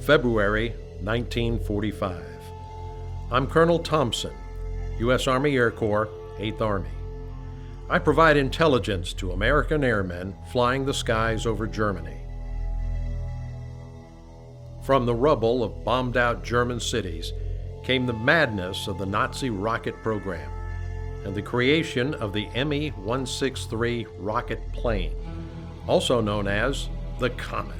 February 1945. I'm Colonel Thompson, U.S. Army Air Corps, 8th Army. I provide intelligence to American airmen flying the skies over Germany. From the rubble of bombed-out German cities came the madness of the Nazi rocket program and the creation of the Me-163 rocket plane, also known as the Komet.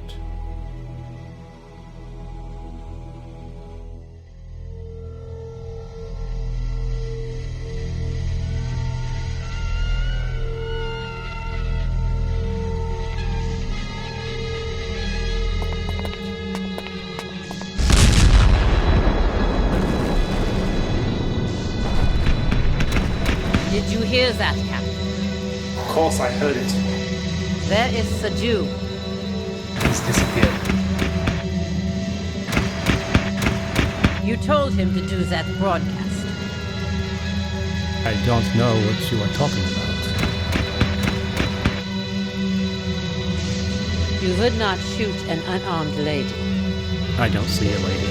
Did you hear that, Captain? Of course I heard it. Where is the Jew? He's disappeared. You told him to do that broadcast. I don't know what you are talking about. You would not shoot an unarmed lady. I don't see a lady.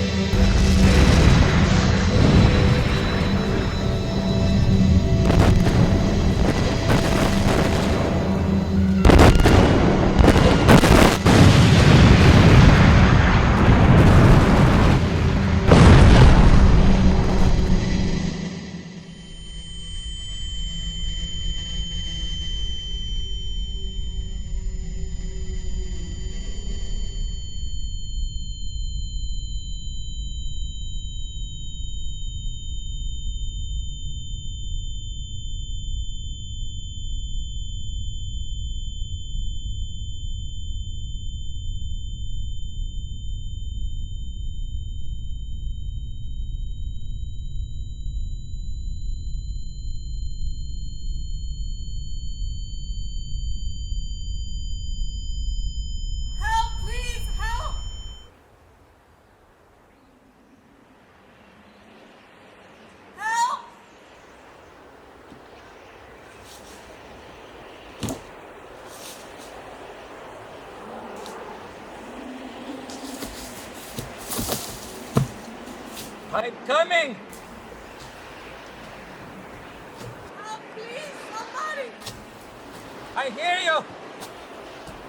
I'm coming! Help, please, somebody! I hear you!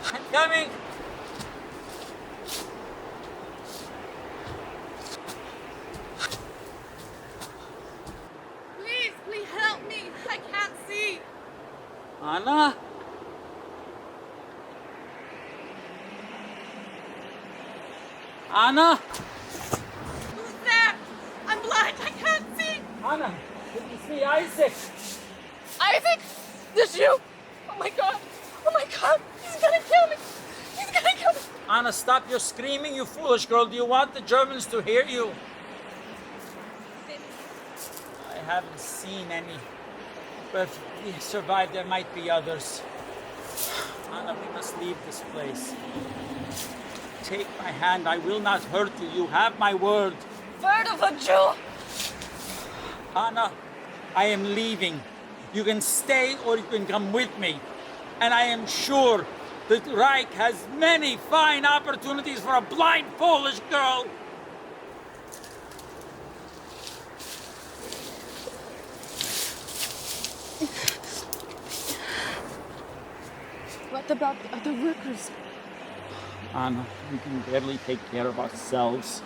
I'm coming! Please help me! I can't see! Anna? Anna? Who's there? I'm blind, I can't see! Anna, did you see Isaac? Isaac! This you! Oh my god! Oh my god! He's gonna kill me! He's gonna kill me! Anna, stop your screaming, you foolish girl. Do you want the Germans to hear you? I haven't seen any. But if we survive, there might be others. Anna, we must leave this place. Take my hand. I will not hurt you. You have my word. Word of a Jew! Anna, I am leaving. You can stay or you can come with me. And I am sure that Reich has many fine opportunities for a blind Polish girl. What about the other workers? Anna, we can barely take care of ourselves.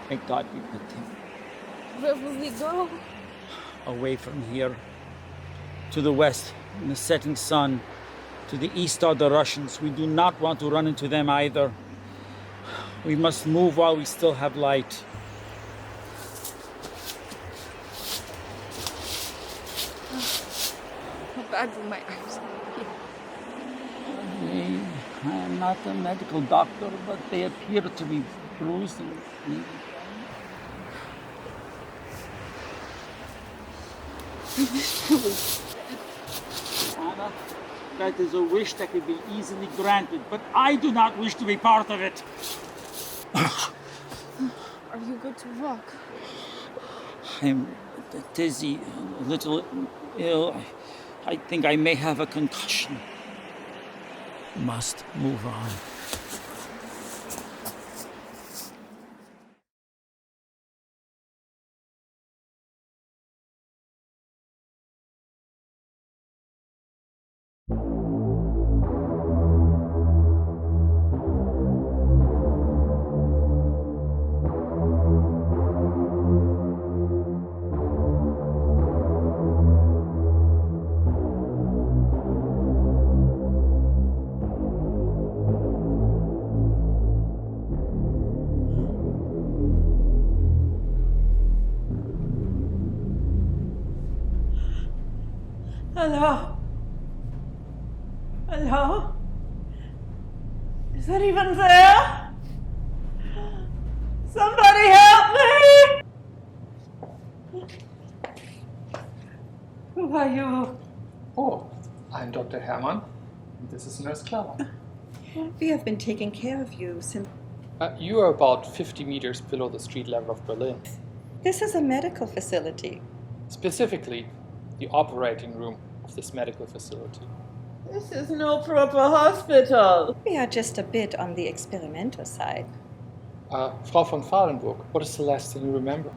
May God be with them. Where will we go? Away from here. To the west, in the setting sun. To the east are the Russians. We do not want to run into them either. We must move while we still have light. How bad will my eyes be? I am not a medical doctor, but they appear to be bruised and bleeding. Anna, that is a wish that can be easily granted, but I do not wish to be part of it. Are you good to walk? I'm dizzy, a little ill. I think I may have a concussion. Must move on. Hello? Hello? Is anyone there? Somebody help me! Who are you? Oh, I'm Dr. Hermann. This is Nurse Clara. We have been taking care of you since... You are about 50 meters below the street level of Berlin. This is a medical facility. Specifically, the operating room of this medical facility. This is no proper hospital. We are just a bit on the experimental side. Frau von Fahrenburg, what is the last thing you remember?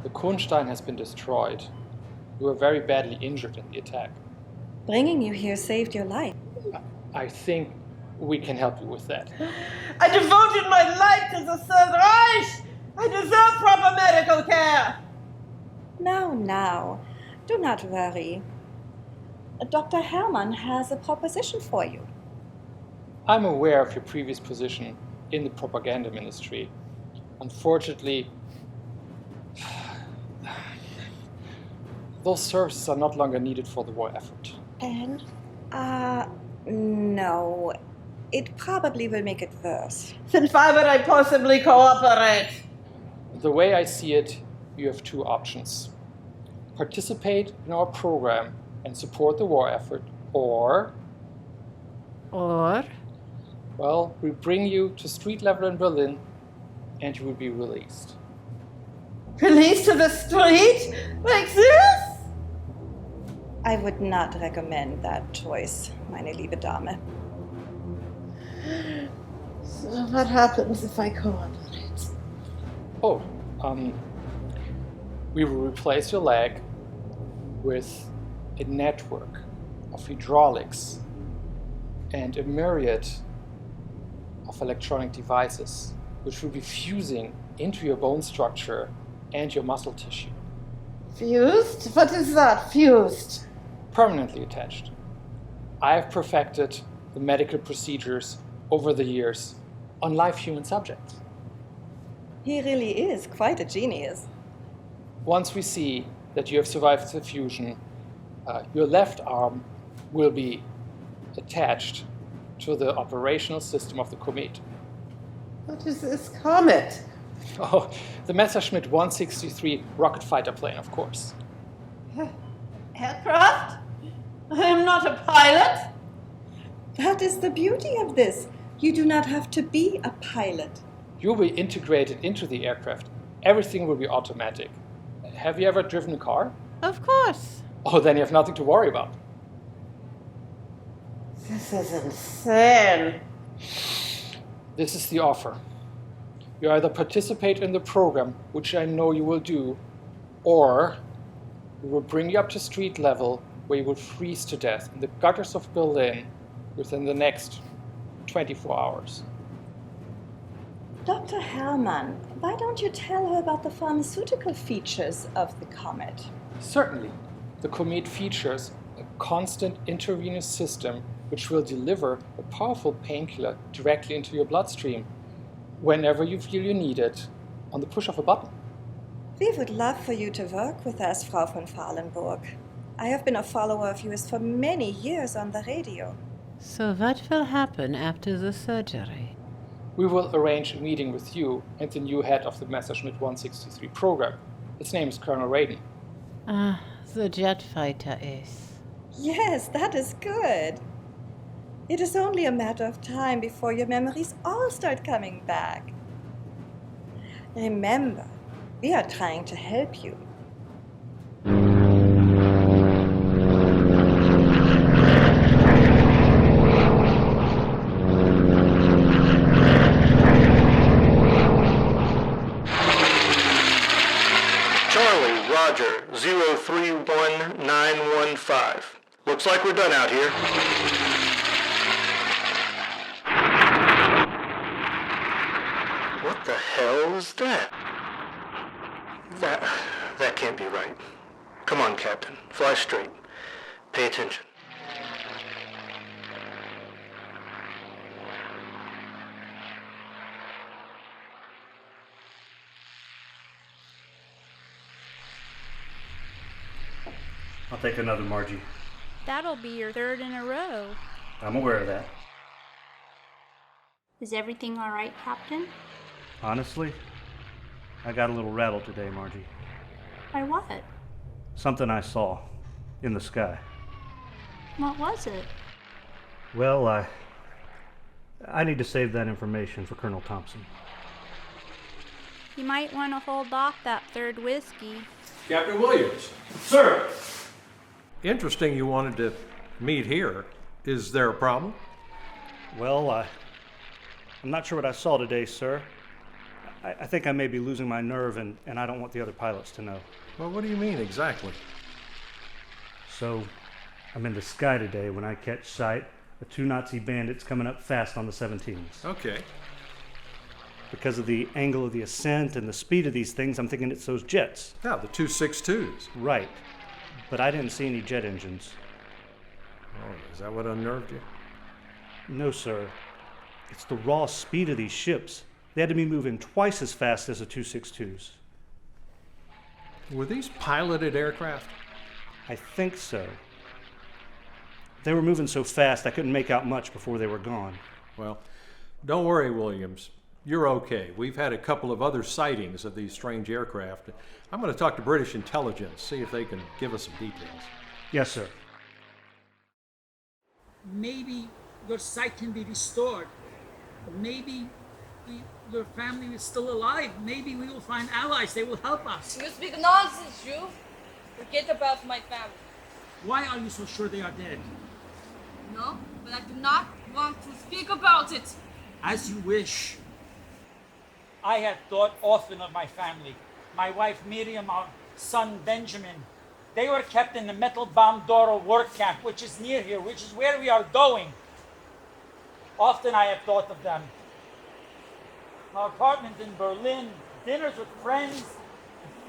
The Kronstein has been destroyed. You were very badly injured in the attack. Bringing you here saved your life. I think we can help you with that. I devoted my life to the Third Reich. I deserve proper medical care. Now, do not worry. Dr. Hermann has a proposition for you. I'm aware of your previous position in the propaganda ministry. Unfortunately, those services are not longer needed for the war effort. And, no. It probably will make it worse. Then why would I possibly cooperate? The way I see it, you have two options. Participate in our program and support the war effort, or... Well, we bring you to street level in Berlin, and you will be released. Released to the street? Like this? I would not recommend that choice, meine liebe Dame. So what happens if I cooperate? Oh, we will replace your leg with a network of hydraulics and a myriad of electronic devices which will be fusing into your bone structure and your muscle tissue. Fused? What is that, fused? Permanently attached. I have perfected the medical procedures over the years on live human subjects. He really is quite a genius. Once we see that you have survived the fusion, your left arm will be attached to the operational system of the Komet. What is this Komet? Oh, the Messerschmitt 163 rocket fighter plane, of course. Aircraft? I am not a pilot. That is the beauty of this. You do not have to be a pilot. You'll be integrated into the aircraft. Everything will be automatic. Have you ever driven a car? Of course. Oh, then you have nothing to worry about. This is insane. This is the offer. You either participate in the program, which I know you will do, or we will bring you up to street level where you will freeze to death in the gutters of Berlin within the next 24 hours. Dr. Hermann, why don't you tell her about the pharmaceutical features of the Komet? Certainly, the Komet features a constant intravenous system which will deliver a powerful painkiller directly into your bloodstream whenever you feel you need it, on the push of a button. We would love for you to work with us, Frau von Fahlenburg. I have been a follower of yours for many years on the radio. So what will happen after the surgery? We will arrange a meeting with you and the new head of the Messerschmitt 163 program. His name is Colonel Raiden. Ah, the jet fighter is. Yes, that is good. It is only a matter of time before your memories all start coming back. Remember, we are trying to help you. Charlie, Roger, 031915. Looks like we're done out here. What the hell is that? That can't be right. Come on, Captain. Fly straight. Pay attention. I'll take another, Margie. That'll be your third in a row. I'm aware of that. Is everything all right, Captain? Honestly, I got a little rattled today, Margie. By what? Something I saw in the sky. What was it? Well, I need to save that information for Colonel Thompson. You might want to hold off that third whiskey. Captain Williams. Sir! Interesting you wanted to meet here. Is there a problem? Well, I'm not sure what I saw today, sir. I think I may be losing my nerve, and I don't want the other pilots to know. Well, what do you mean exactly? So, I'm in the sky today when I catch sight of two Nazi bandits coming up fast on the 17s. Okay. Because of the angle of the ascent and the speed of these things, I'm thinking it's those jets. Yeah, the 262s. Right. But I didn't see any jet engines. Oh, is that what unnerved you? No, sir. It's the raw speed of these ships. They had to be moving twice as fast as the 262s. Were these piloted aircraft? I think so. They were moving so fast I couldn't make out much before they were gone. Well, don't worry, Williams. You're okay. We've had a couple of other sightings of these strange aircraft. I'm going to talk to British intelligence, see if they can give us some details. Yes, sir. Maybe your sight can be restored. Maybe your family is still alive. Maybe we will find allies. They will help us. You speak nonsense, Jew. Forget about my family. Why are you so sure they are dead? No, but I do not want to speak about it. As you wish. I have thought often of my family. My wife Miriam, our son Benjamin. They were kept in the Metal Bomb Doro work camp, which is near here, which is where we are going. Often I have thought of them. Our apartment in Berlin, dinners with friends,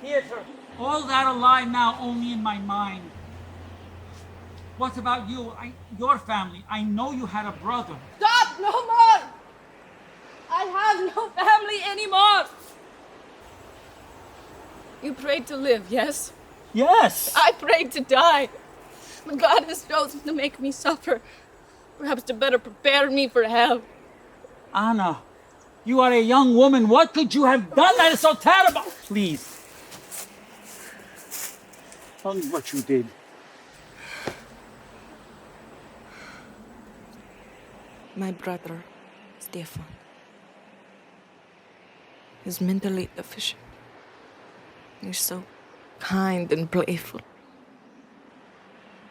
theater. All that alive now only in my mind. What about you? Your family? I know you had a brother. Stop! No more! I have no family anymore! You prayed to live, yes? Yes! I prayed to die. But God has chosen to make me suffer. Perhaps to better prepare me for hell. Anna, you are a young woman. What could you have done that is so terrible? Please. Tell me what you did. My brother, Stefan. He's mentally deficient. He's so kind and playful.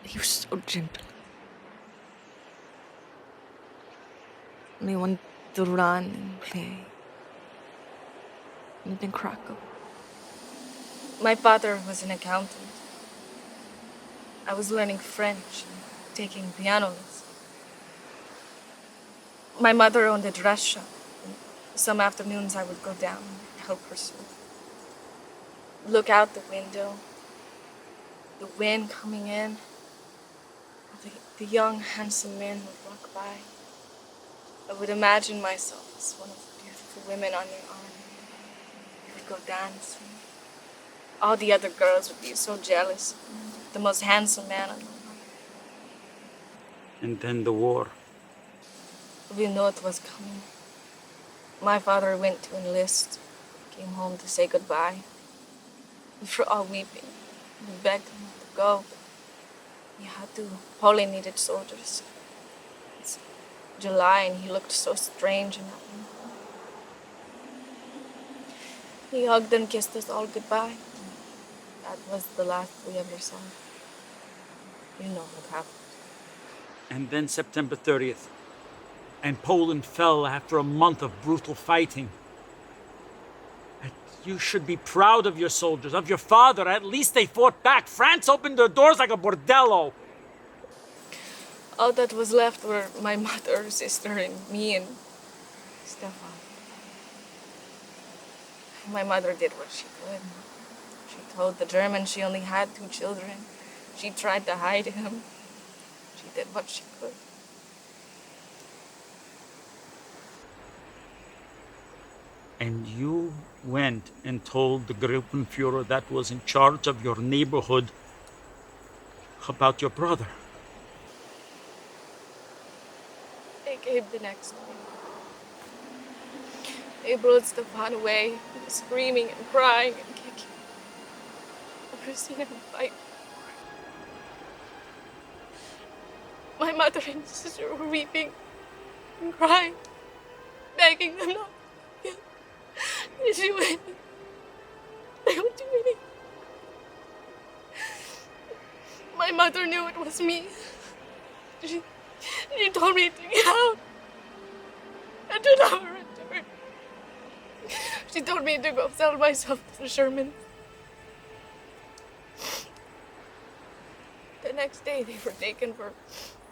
He was so gentle. And he wanted to run and play. And then Krakow. My father was an accountant. I was learning French and taking piano lessons. My mother owned a dress shop. Some afternoons I would go down and help her sew. Look out the window, the wind coming in, the young, handsome men would walk by. I would imagine myself as one of the beautiful women on your arm. We would go dancing. All the other girls would be so jealous. The most handsome man on the line. And then the war. We knew it was coming. My father went to enlist, came home to say goodbye. We were all weeping. We begged him to go, but he had to. Poland needed soldiers. It's July and he looked so strange in that uniform. He hugged and kissed us all goodbye. That was the last we ever saw. You know what happened. And then September 30th. And Poland fell after a month of brutal fighting. And you should be proud of your soldiers, of your father. At least they fought back. France opened their doors like a bordello. All that was left were my mother, sister, and me, and Stefan. My mother did what she could. She told the Germans she only had 2 children. She tried to hide him. She did what she could. And you went and told the Gruppenführer that was in charge of your neighborhood about your brother. They came the next day. They brought Stefan away. He was screaming and crying and kicking. I've never seen him fight. My mother and sister were weeping and crying, begging them not to kill. She went. They would do anything. My mother knew it was me. She told me to get out and to never return. She told me to go sell myself to the Shermans. The next day, they were taken for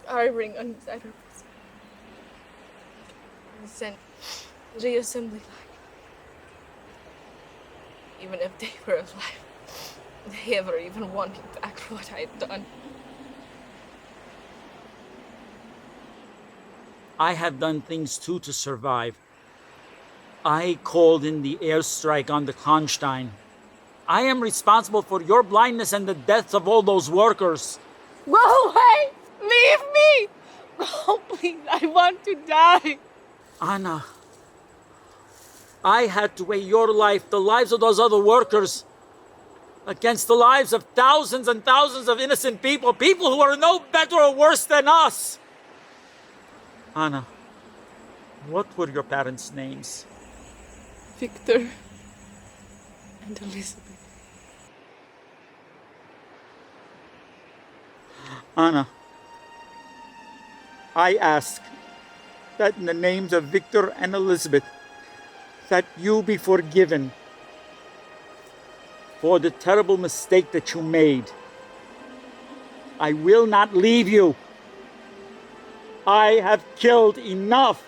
harboring inside her prison. And sent to the assembly line. Even if they were alive, they ever even wanted back what I had done. I have done things too to survive. I called in the airstrike on the Kronstein. I am responsible for your blindness and the deaths of all those workers. Go away! Leave me! Oh, please, I want to die. Anna, I had to weigh your life, the lives of those other workers, against the lives of thousands and thousands of innocent people, people who are no better or worse than us. Anna, what were your parents' names? Victor and Elizabeth. Anna, I ask that in the names of Victor and Elizabeth, that you be forgiven for the terrible mistake that you made. I will not leave you. I have killed enough.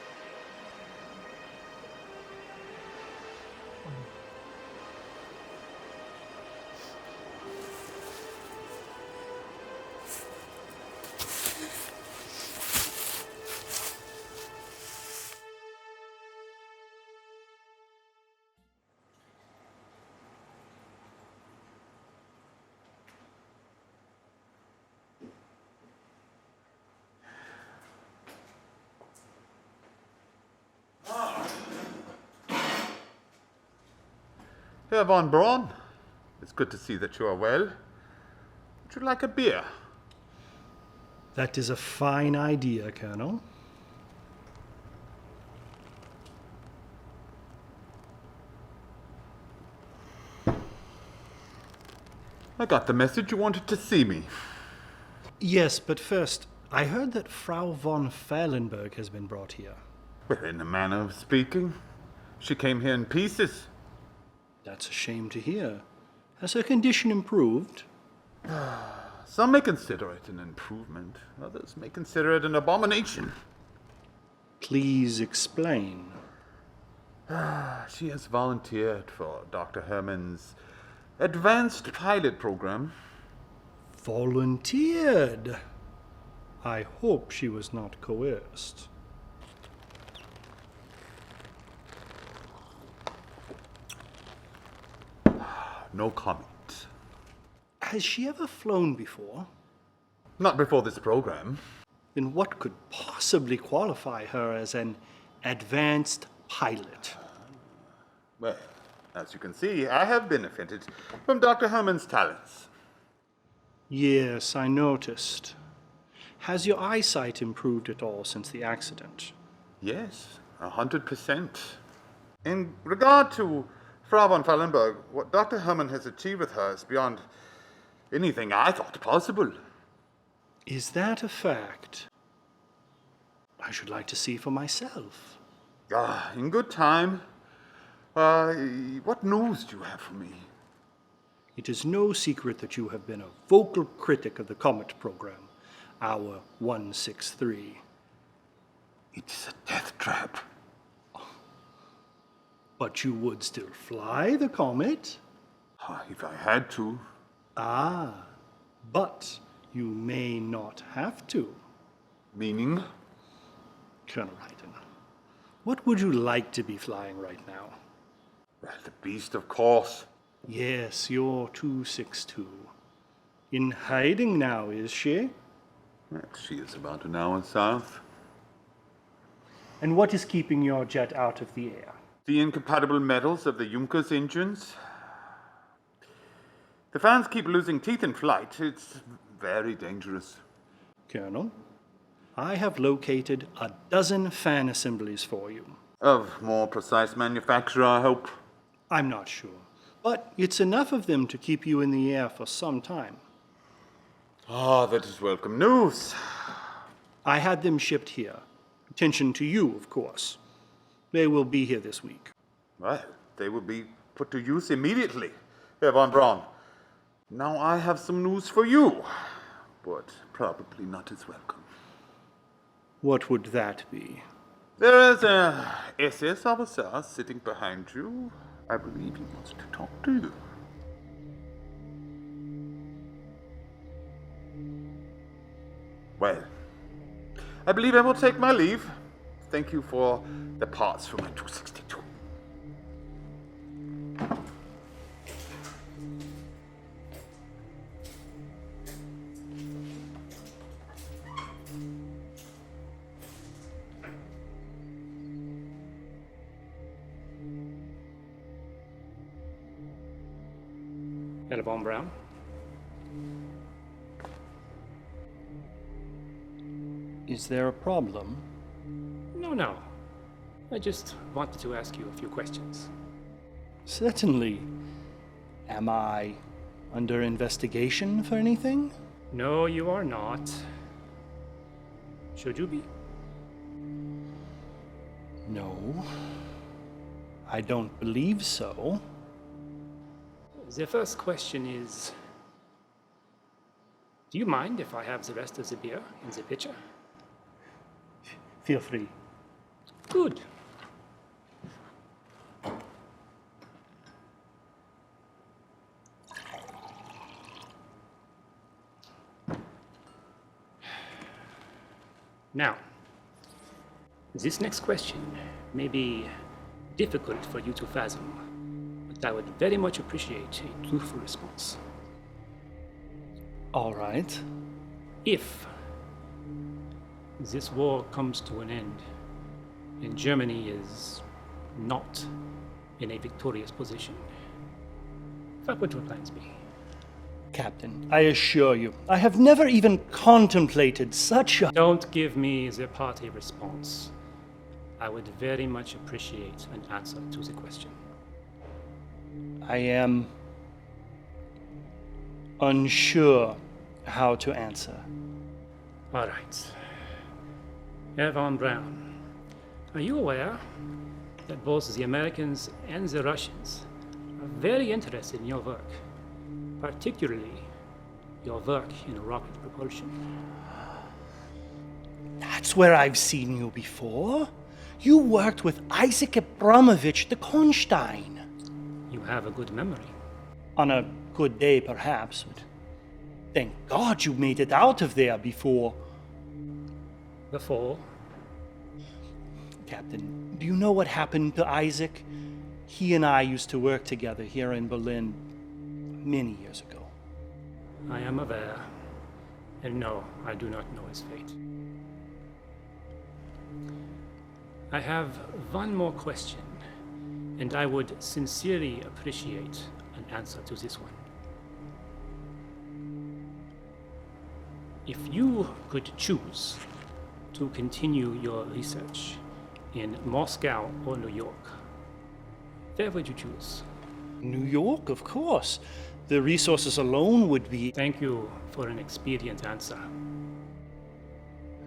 Herr von Braun, it's good to see that you are well. Would you like a beer? That is a fine idea, Colonel. I got the message you wanted to see me. Yes, but first, I heard that Frau von Fahlenberg has been brought here. Well, in a manner of speaking, she came here in pieces. That's a shame to hear. Has her condition improved? Some may consider it an improvement. Others may consider it an abomination. Please explain. She has volunteered for Dr. Herman's advanced pilot program. Volunteered? I hope she was not coerced. No comment. Has she ever flown before? Not before this program. Then what could possibly qualify her as an advanced pilot? Well, as you can see, I have benefited from Dr. Herman's talents. Yes, I noticed. Has your eyesight improved at all since the accident? Yes, 100%. In regard to Frau von Fallenberg, what Dr. Herman has achieved with her is beyond anything I thought possible. Is that a fact? I should like to see for myself. In good time. What news do you have for me? It is no secret that you have been a vocal critic of the Komet program, our 163. It's a death trap. But you would still fly the Komet? If I had to. But you may not have to. Meaning? Colonel Hayden, what would you like to be flying right now? Well, the beast, of course. Yes, your 262. In hiding now, is she? Well, she is about an hour south. And what is keeping your jet out of the air? The incompatible metals of the Junkers engines. The fans keep losing teeth in flight. It's very dangerous. Colonel, I have located a dozen fan assemblies for you. Of more precise manufacture, I hope. I'm not sure, but it's enough of them to keep you in the air for some time. That is welcome news. I had them shipped here. Attention to you, of course. They will be here this week. Well, they will be put to use immediately, Herr von Braun. Now I have some news for you, but probably not as welcome. What would that be? There is a SS officer sitting behind you. I believe he wants to talk to you. Well, I believe I will take my leave. Thank you for the parts for my 262. Herr von Braun? Is there a problem? No. I just wanted to ask you a few questions. Certainly. Am I under investigation for anything? No, you are not. Should you be? No. I don't believe so. The first question is, do you mind if I have the rest of the beer in the pitcher? Feel free. Good. Now, this next question may be difficult for you to fathom, but I would very much appreciate a truthful response. All right. If this war comes to an end and Germany is not in a victorious position, what would your plans be? Captain, I assure you, I have never even contemplated such a... Don't give me the party response. I would very much appreciate an answer to the question. I am unsure how to answer. All right. Herr von Braun, are you aware that both the Americans and the Russians are very interested in your work, particularly your work in rocket propulsion? That's where I've seen you before. You worked with Isaac Abramovich de Kornstein. You have a good memory. On a good day, perhaps, but thank God you made it out of there before. Before? Captain, do you know what happened to Isaac? He and I used to work together here in Berlin many years ago. I am aware. And no, I do not know his fate. I have one more question, and I would sincerely appreciate an answer to this one. If you could choose to continue your research in Moscow or New York, where would you choose? New York, of course. The resources alone would be... Thank you for an expedient answer.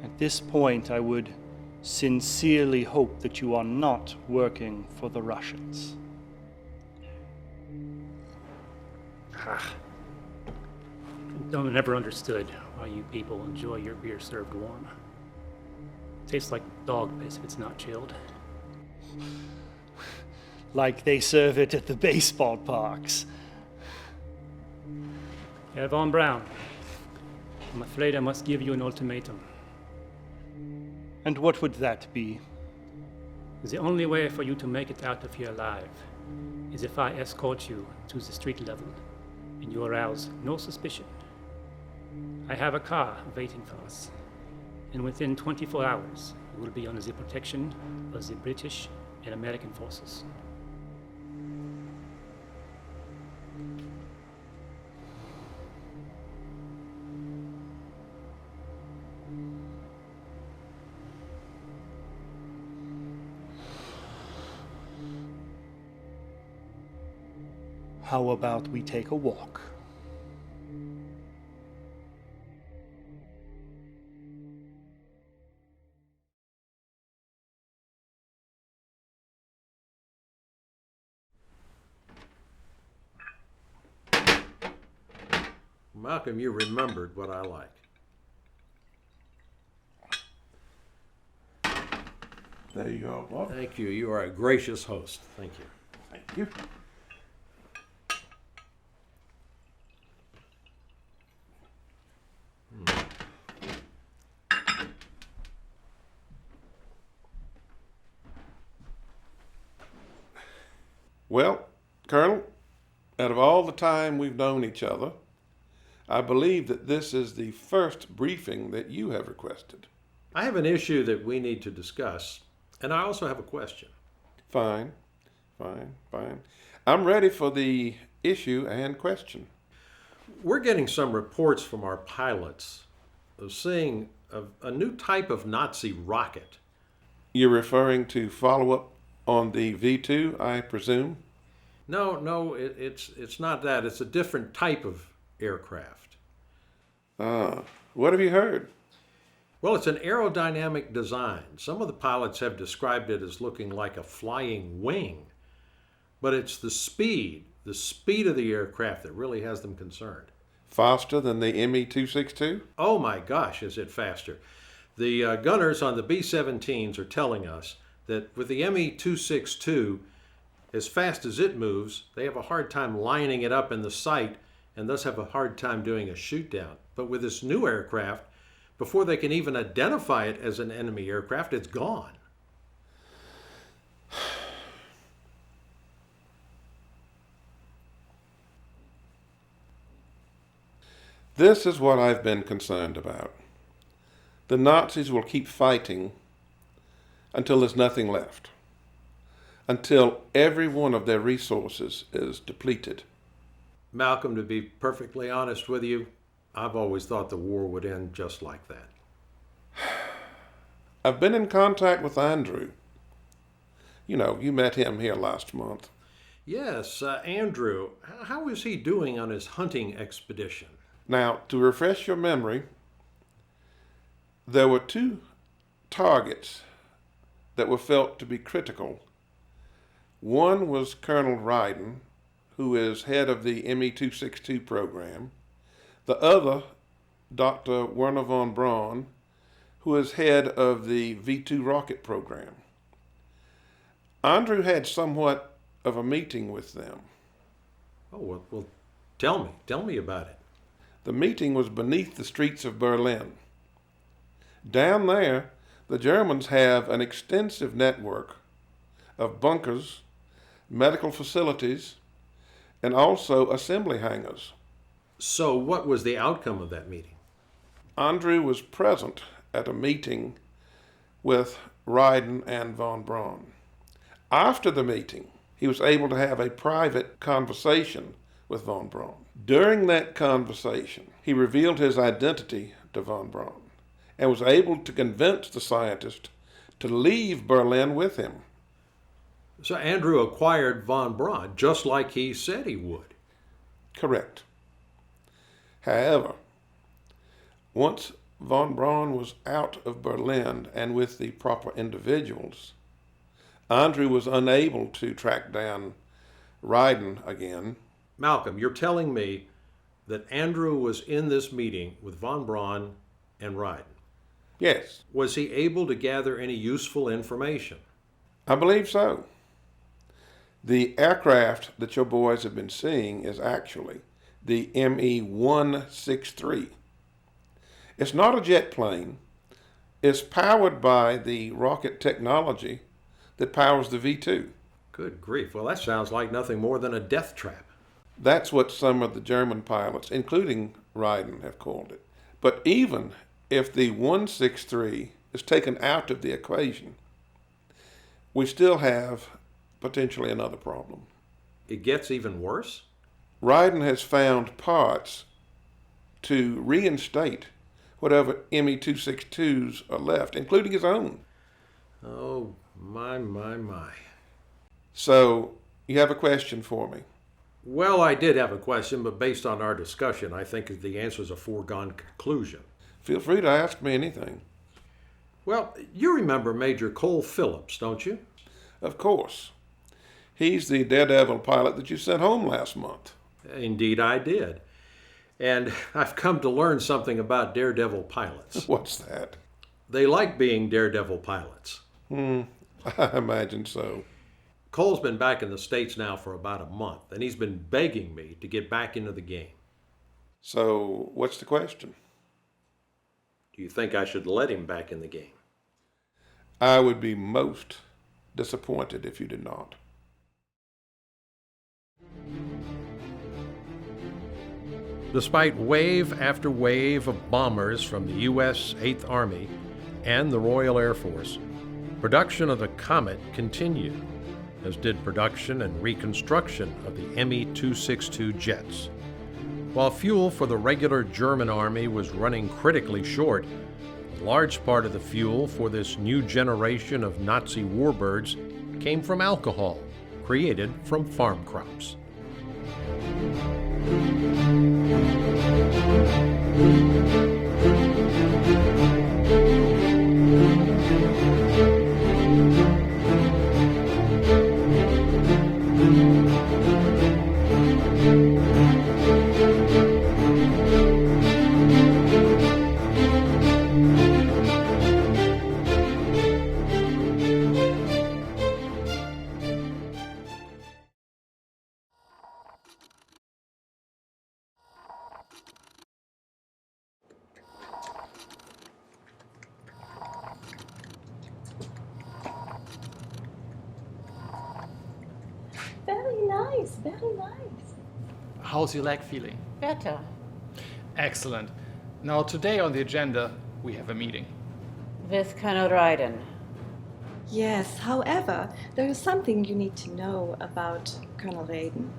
At this point, I would sincerely hope that you are not working for the Russians. Never understood why you people enjoy your beer served warm. Tastes like dog piss if it's not chilled. Like they serve it at the baseball parks. Herr von Braun, I'm afraid I must give you an ultimatum. And what would that be? The only way for you to make it out of here alive is if I escort you to the street level and you arouse no suspicion. I have a car waiting for us, and within 24 hours, you will be under the protection of the British and American forces. How about we take a walk? Malcolm, you remembered what I like. There you go, Bob. Thank you. You are a gracious host. Thank you. Thank you. Well, Colonel, out of all the time we've known each other, I believe that this is the first briefing that you have requested. I have an issue that we need to discuss, and I also have a question. Fine. I'm ready for the issue and question. We're getting some reports from our pilots of seeing a new type of Nazi rocket. You're referring to follow-up on the V2, I presume? No, it's not that. It's a different type of aircraft. What have you heard? Well, it's an aerodynamic design. Some of the pilots have described it as looking like a flying wing, but it's the speed of the aircraft that really has them concerned. Faster than the ME-262? Oh my gosh, is it faster. The gunners on the B-17s are telling us that with the ME-262, as fast as it moves, they have a hard time lining it up in the sight and thus have a hard time doing a shoot down. But with this new aircraft, before they can even identify it as an enemy aircraft, it's gone. This is what I've been concerned about. The Nazis will keep fighting until there's nothing left, until every one of their resources is depleted. Malcolm, to be perfectly honest with you, I've always thought the war would end just like that. I've been in contact with Andrew. You know, you met him here last month. Yes, Andrew, how is he doing on his hunting expedition? Now, to refresh your memory, there were two targets that were felt to be critical. One was Colonel Ryden, who is head of the ME-262 program. The other, Dr. Werner von Braun, who is head of the V-2 rocket program. Andrew had somewhat of a meeting with them. Oh, well, tell me about it. The meeting was beneath the streets of Berlin. Down there, the Germans have an extensive network of bunkers, medical facilities, and also assembly hangars. So what was the outcome of that meeting? Andrew was present at a meeting with Ryden and von Braun. After the meeting, he was able to have a private conversation with von Braun. During that conversation, he revealed his identity to von Braun and was able to convince the scientist to leave Berlin with him. So Andrew acquired von Braun just like he said he would. Correct. However, once von Braun was out of Berlin and with the proper individuals, Andrew was unable to track down Ryden again. Malcolm, you're telling me that Andrew was in this meeting with von Braun and Ryden? Yes. Was he able to gather any useful information? I believe so. The aircraft that your boys have been seeing is actually the ME-163. It's not a jet plane. It's powered by the rocket technology that powers the V-2. Good grief. Well, that sounds like nothing more than a death trap. That's what some of the German pilots, including Ryden, have called it. But even if the 163 is taken out of the equation, we still have potentially another problem. It gets even worse? Ryden has found parts to reinstate whatever ME-262s are left, including his own. Oh, my. So, you have a question for me? Well, I did have a question, but based on our discussion, I think the answer is a foregone conclusion. Feel free to ask me anything. Well, you remember Major Cole Phillips, don't you? Of course. He's the Daredevil pilot that you sent home last month. Indeed, I did. And I've come to learn something about Daredevil pilots. What's that? They like being Daredevil pilots. I imagine so. Cole's been back in the States now for about a month, and he's been begging me to get back into the game. So, what's the question? Do you think I should let him back in the game? I would be most disappointed if you did not. Despite wave after wave of bombers from the U.S. 8th Army and the Royal Air Force, production of the Komet continued, as did production and reconstruction of the ME-262 jets. While fuel for the regular German army was running critically short, a large part of the fuel for this new generation of Nazi warbirds came from alcohol, created from farm crops. Very nice. How's your leg feeling? Better. Excellent. Now, today on the agenda, we have a meeting. With Colonel Ryden. Yes, however, there is something you need to know about Colonel Ryden.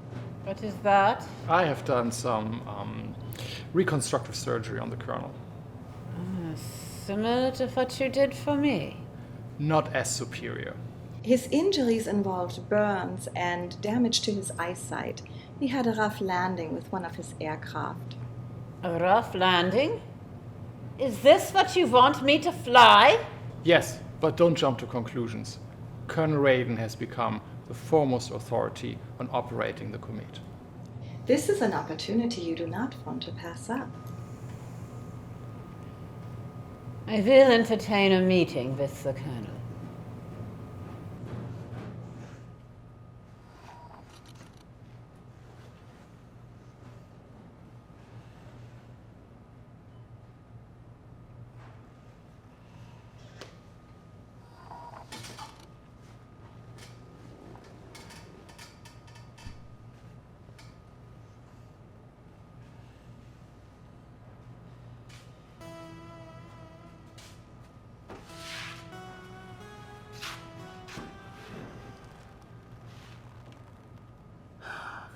What is that? I have done some reconstructive surgery on the colonel. Similar to what you did for me. Not as superior. His injuries involved burns and damage to his eyesight. He had a rough landing with one of his aircraft. A rough landing? Is this what you want me to fly? Yes, but don't jump to conclusions. Colonel Raven has become the foremost authority on operating the Komet. This is an opportunity you do not want to pass up. I will entertain a meeting with the Colonel.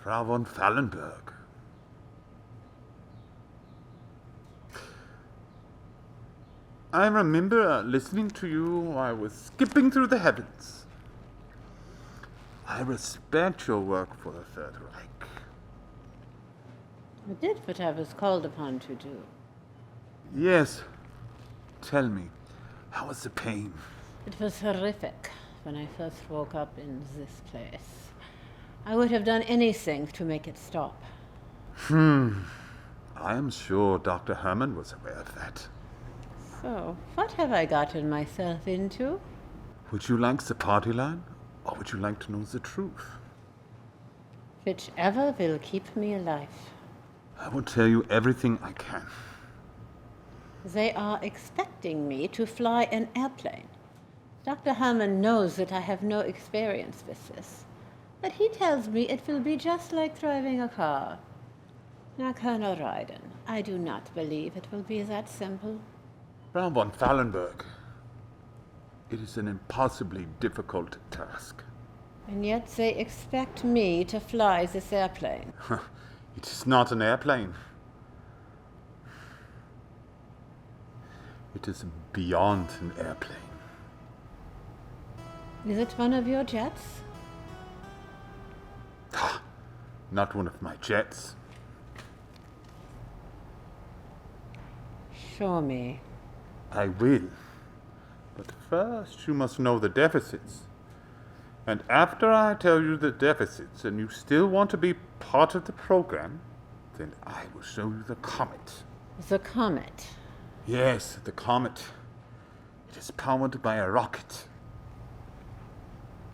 Frau von Fallenberg. I remember listening to you while I was skipping through the heavens. I respect your work for the Third Reich. I did what I was called upon to do. Yes. Tell me, how was the pain? It was horrific when I first woke up in this place. I would have done anything to make it stop. I am sure Dr. Herman was aware of that. So, what have I gotten myself into? Would you like the party line, or would you like to know the truth? Whichever will keep me alive. I will tell you everything I can. They are expecting me to fly an airplane. Dr. Herman knows that I have no experience with this. But he tells me it will be just like driving a car. Now, Colonel Raiden, I do not believe it will be that simple. Frau von Fallenberg, it is an impossibly difficult task. And yet they expect me to fly this airplane. It is not an airplane. It is beyond an airplane. Is it one of your jets? Not one of my jets. Show me. I will. But first you must know the deficits. And after I tell you the deficits and you still want to be part of the program, then I will show you the Komet. The Komet? Yes, the Komet. It is powered by a rocket.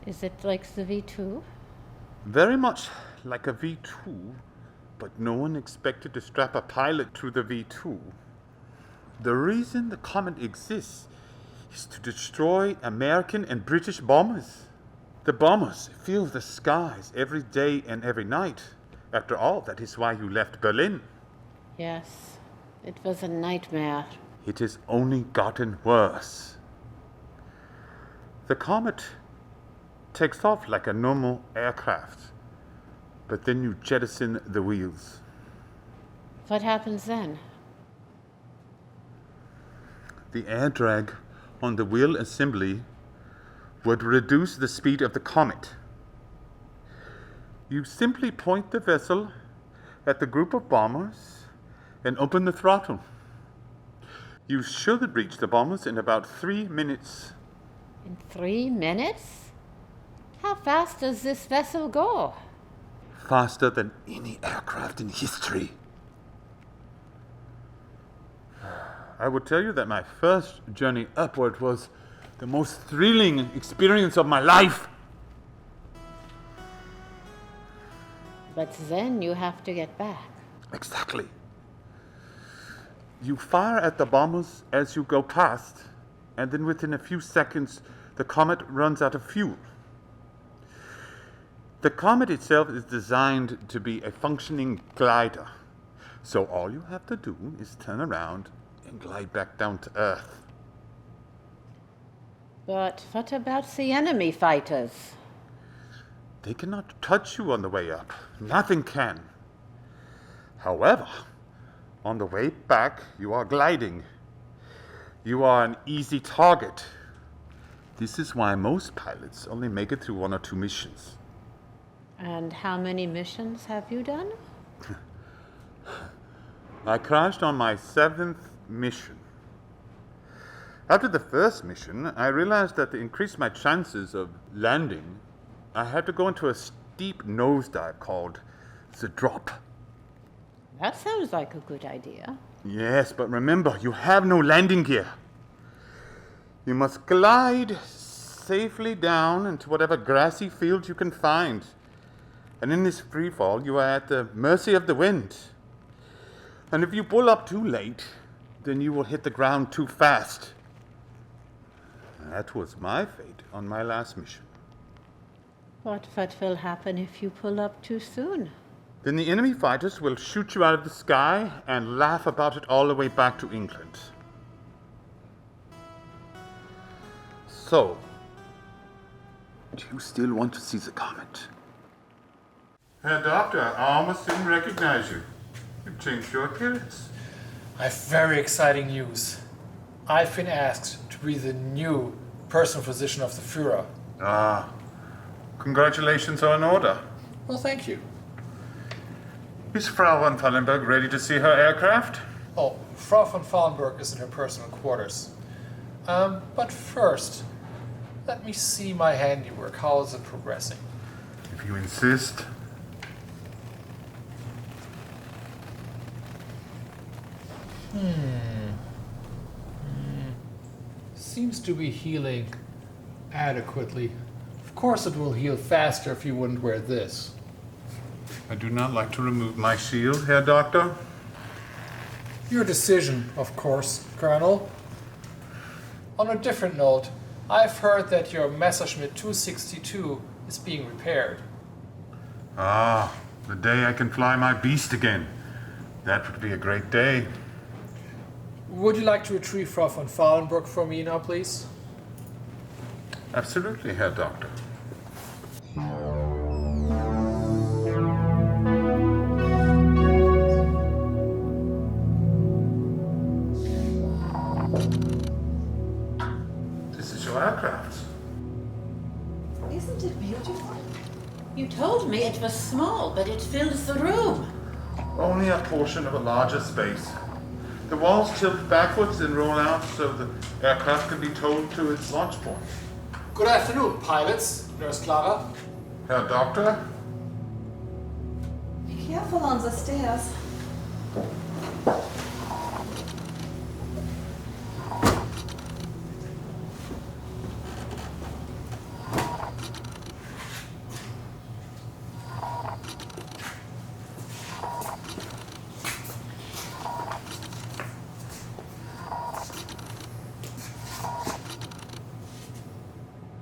Is it like the V2? Very much like a V2, but no one expected to strap a pilot to the V2. The reason the Komet exists is to destroy American and British bombers. The bombers fill the skies every day and every night. After all, that is why you left Berlin. Yes, it was a nightmare. It has only gotten worse. The Komet takes off like a normal aircraft, but then you jettison the wheels. What happens then? The air drag on the wheel assembly would reduce the speed of the Komet. You simply point the vessel at the group of bombers and open the throttle. You should reach the bombers in about 3 minutes. In 3 minutes? How fast does this vessel go? Faster than any aircraft in history. I would tell you that my first journey upward was the most thrilling experience of my life. But then you have to get back. Exactly. You fire at the bombers as you go past, and then within a few seconds, the Komet runs out of fuel. The Komet itself is designed to be a functioning glider, so all you have to do is turn around and glide back down to Earth. But what about the enemy fighters? They cannot touch you on the way up. Nothing can. However, on the way back, you are gliding. You are an easy target. This is why most pilots only make it through 1 or 2 missions. And how many missions have you done? I crashed on my 7th mission. After the first mission, I realized that to increase my chances of landing, I had to go into a steep nosedive called the drop. That sounds like a good idea. Yes, but remember, you have no landing gear. You must glide safely down into whatever grassy field you can find. And in this free fall, you are at the mercy of the wind. And if you pull up too late, then you will hit the ground too fast. That was my fate on my last mission. What will happen if you pull up too soon? Then the enemy fighters will shoot you out of the sky and laugh about it all the way back to England. So, do you still want to see the comet? Herr Doctor, I almost didn't recognize you. You've changed your appearance. I have very exciting news. I've been asked to be the new personal physician of the Führer. Ah, congratulations are in order. Well, thank you. Is Frau von Fallenberg ready to see her aircraft? Oh, Frau von Fallenberg is in her personal quarters. But first, let me see my handiwork. How is it progressing? If you insist. Seems to be healing adequately. Of course it will heal faster if you wouldn't wear this. I do not like to remove my shield, Herr Doctor. Your decision, of course, Colonel. On a different note, I've heard that your Messerschmitt 262 is being repaired. Ah, the day I can fly my beast again. That would be a great day. Would you like to retrieve Frau von Fallenberg for me now, please? Absolutely, Herr Doctor. This is your aircraft. Isn't it beautiful? You told me it was small, but it fills the room. Only a portion of a larger space. The walls tilt backwards and roll out so the aircraft can be towed to its launch point. Good afternoon, pilots. Nurse Clara. Herr Doctor? Be careful on the stairs.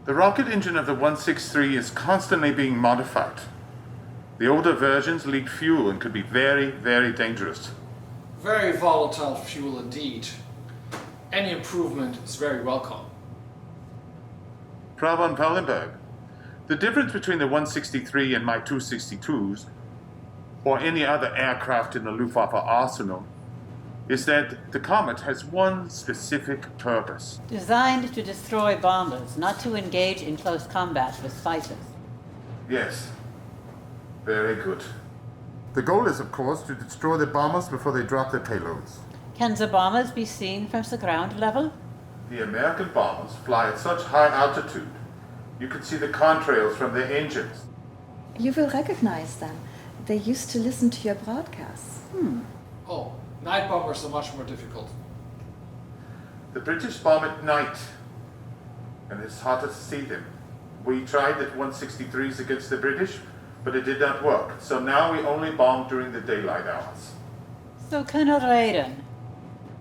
The rocket engine of the 163 is constantly being modified. The older versions leak fuel and could be very, very dangerous. Very volatile fuel indeed. Any improvement is very welcome. Frau von Fallenberg, the difference between the 163 and my 262s, or any other aircraft in the Luftwaffe arsenal, is that the Komet has one specific purpose. Designed to destroy bombers, not to engage in close combat with fighters. Yes. Very good. The goal is, of course, to destroy the bombers before they drop their payloads. Can the bombers be seen from the ground level? The American bombers fly at such high altitude, you can see the contrails from their engines. You will recognize them. They used to listen to your broadcasts. Oh, night bombers are much more difficult. The British bomb at night, and it's harder to see them. We tried at 163s against the British, but it did not work. So now we only bomb during the daylight hours. So, Colonel Raiden,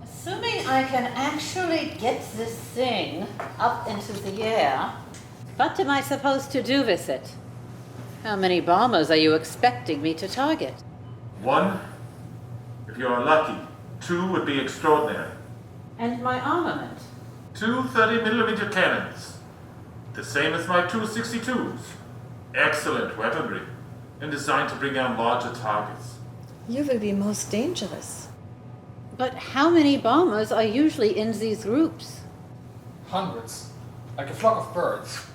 assuming I can actually get this thing up into the air, what am I supposed to do with it? How many bombers are you expecting me to target? 1, if you are lucky. 2 would be extraordinary. And my armament? 2 30mm cannons. The same as my 262s. Excellent weaponry, and designed to bring down larger targets. You will be most dangerous. But how many bombers are usually in these groups? Hundreds. like a flock of birds.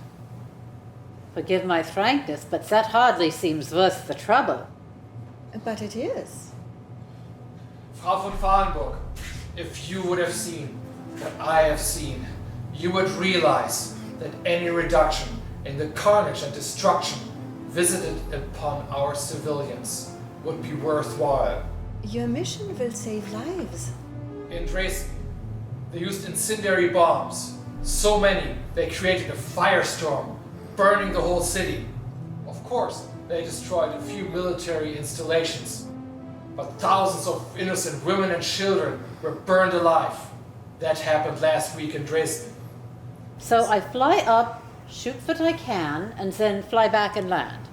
Forgive my frankness, but that hardly seems worth the trouble. But it is. Frau von Fahlenburg, if you would have seen what I have seen, you would realize that any reduction in the carnage and destruction visited upon our civilians would be worthwhile. Your mission will save lives. In Dresden, they used incendiary bombs. So many, they created a firestorm, burning the whole city. Of course, they destroyed a few military installations, but thousands of innocent women and children were burned alive. That happened last week in Dresden. So I fly up, shoot what I can, and then fly back and land.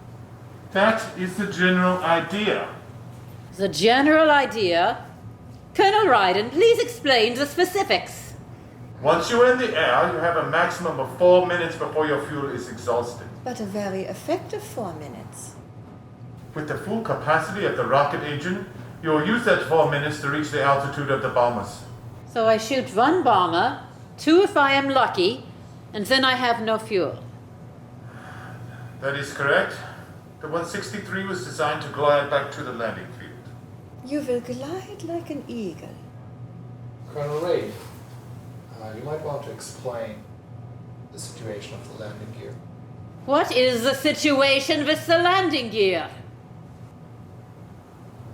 That is the general idea. The general idea? Colonel Ryden, please explain the specifics. Once you're in the air, you have a maximum of 4 minutes before your fuel is exhausted. But a very effective 4 minutes. With the full capacity of the rocket engine, you will use that 4 minutes to reach the altitude of the bombers. So I shoot 1 bomber, 2 if I am lucky, and then I have no fuel. That is correct. The 163 was designed to glide back to the landing field. You will glide like an eagle. Colonel Reid, you might want to explain the situation of the landing gear. What is the situation with the landing gear?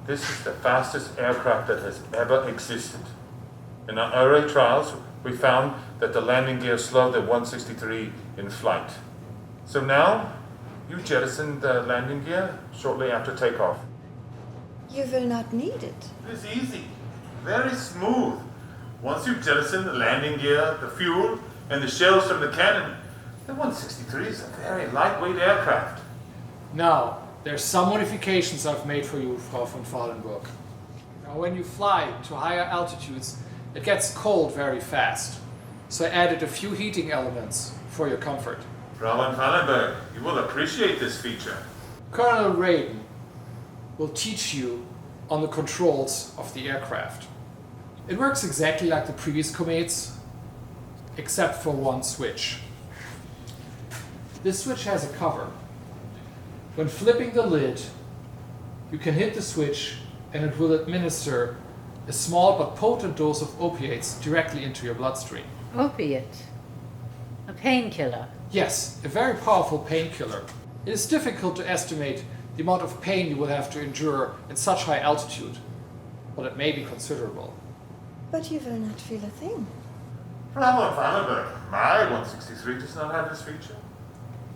This is the fastest aircraft that has ever existed. In our array trials, we found that the landing gear slowed the 163 in flight. So now, you jettison the landing gear shortly after takeoff. You will not need it. It's easy, very smooth. Once you jettison the landing gear, the fuel, and the shells from the cannon, the 163 is a very lightweight aircraft. Now, there's some modifications I've made for you, Frau von Fahlenburg. Now, when you fly to higher altitudes, it gets cold very fast. So I added a few heating elements for your comfort. Frau von Fahlenburg, you will appreciate this feature. Colonel Raiden will teach you on the controls of the aircraft. It works exactly like the previous Komets, except for one switch. This switch has a cover. When flipping the lid, you can hit the switch and it will administer a small but potent dose of opiates directly into your bloodstream. Opiate? A painkiller? Yes, a very powerful painkiller. It is difficult to estimate the amount of pain you will have to endure in such high altitude, but it may be considerable. But you will not feel a thing. Frau von Fahlenburg, my 163 does not have this feature.